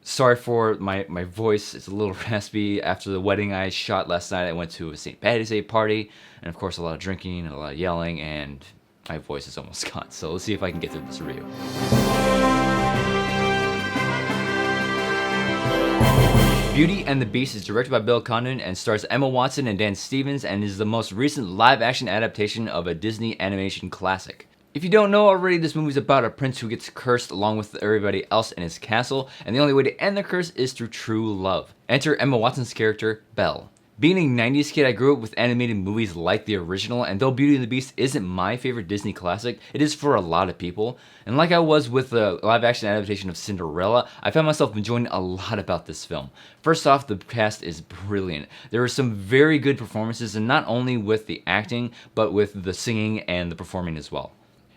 Sorry for my voice. It's a little raspy. After the wedding I shot last night, I went to a St. Patty's Day party, and of course a lot of drinking and a lot of yelling, and my voice is almost gone. So let's see if I can get through this review. Beauty and the Beast is directed by Bill Condon and stars Emma Watson and Dan Stevens, and is the most recent live-action adaptation of a Disney animation classic. If you don't know already, this movie is about a prince who gets cursed along with everybody else in his castle, and the only way to end the curse is through true love. Enter Emma Watson's character, Belle. Being a 90s kid, I grew up with animated movies like the original, and though Beauty and the Beast isn't my favorite Disney classic, it is for a lot of people. And like I was with the live-action adaptation of Cinderella, I found myself enjoying a lot about this film. First off, the cast is brilliant. There are some very good performances, and not only with the acting, but with the singing and the performing as well.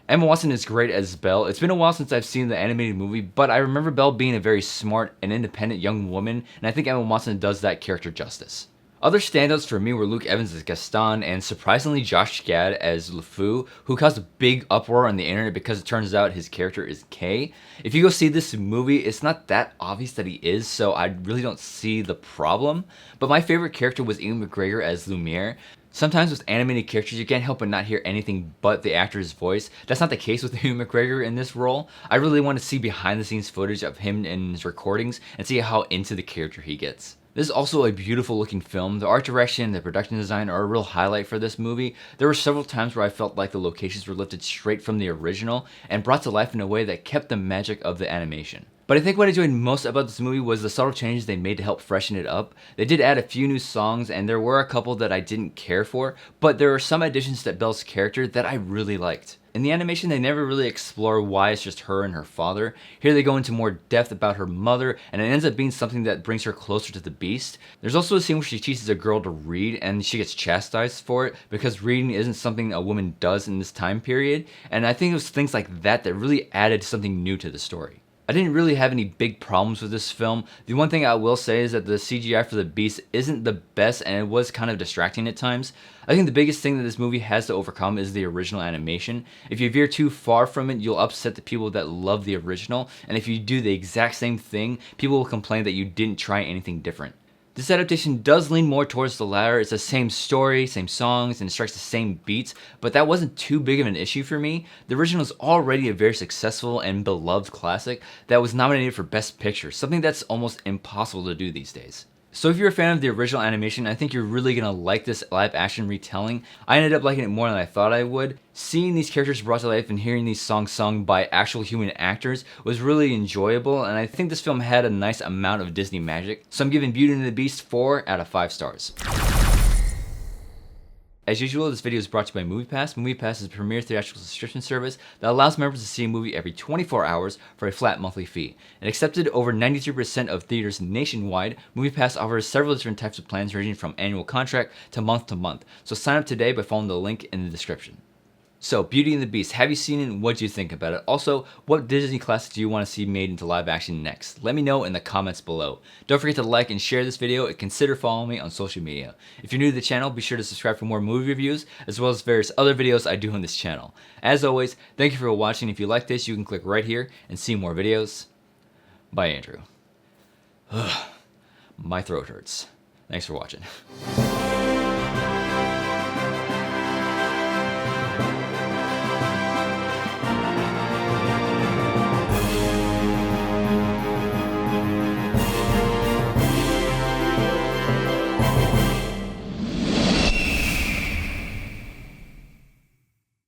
Emma Watson is great as Belle. It's been a while since I've seen the animated movie, but I remember Belle being a very smart and independent young woman, and I think Emma Watson does that character justice. Other standouts for me were Luke Evans as Gaston, and surprisingly Josh Gad as LeFou, who caused a big uproar on the internet because it turns out his character is Kay. If you go see this movie, it's not that obvious that he is, so I really don't see the problem. But my favorite character was Ewan McGregor as Lumiere. Sometimes with animated characters, you can't help but not hear anything but the actor's voice. That's not the case with Ewan McGregor in this role. I really want to see behind the scenes footage of him in his recordings and see how into the character he gets. This is also a beautiful looking film. The art direction and the production design are a real highlight for this movie. There were several times where I felt like the locations were lifted straight from the original and brought to life in a way that kept the magic of the animation. But I think what I enjoyed most about this movie was the subtle changes they made to help freshen it up. They did add a few new songs, and there were a couple that I didn't care for, but there are some additions to Belle's character that I really liked. In the animation, they never really explore why it's just her and her father. Here they go into more depth about her mother, and it ends up being something that brings her closer to the Beast. There's also a scene where she teaches a girl to read, and she gets chastised for it, because reading isn't something a woman does in this time period, and I think it was things like that that really added something new to the story. I didn't really have any big problems with this film. The one thing I will say is that the CGI for the Beast isn't the best, and it was kind of distracting at times. I think the biggest thing that this movie has to overcome is the original animation. If you veer too far from it, you'll upset the people that love the original, and if you do the exact same thing, people will complain that you didn't try anything different. This adaptation does lean more towards the latter. It's the same story, same songs, and it strikes the same beats, but that wasn't too big of an issue for me. The original is already a very successful and beloved classic that was nominated for Best Picture, something that's almost impossible to do these days. So if you're a fan of the original animation, I think you're really gonna like this live action retelling. I ended up liking it more than I thought I would. Seeing these characters brought to life and hearing these songs sung by actual human actors was really enjoyable, and I think this film had a nice amount of Disney magic. So I'm giving Beauty and the Beast 4 out of 5 stars. As usual, this video is brought to you by MoviePass. MoviePass is a premier theatrical subscription service that allows members to see a movie every 24 hours for a flat monthly fee. It accepted over 93% of theaters nationwide. MoviePass offers several different types of plans ranging from annual contract to month, so sign up today by following the link in the description. So, Beauty and the Beast, have you seen it and what do you think about it? Also, what Disney classic do you want to see made into live action next? Let me know in the comments below. Don't forget to like and share this video and consider following me on social media. If you're new to the channel, be sure to subscribe for more movie reviews as well as various other videos I do on this channel. As always, thank you for watching. If you like this, you can click right here and see more videos. Bye, Andrew. My throat hurts. Thanks for watching.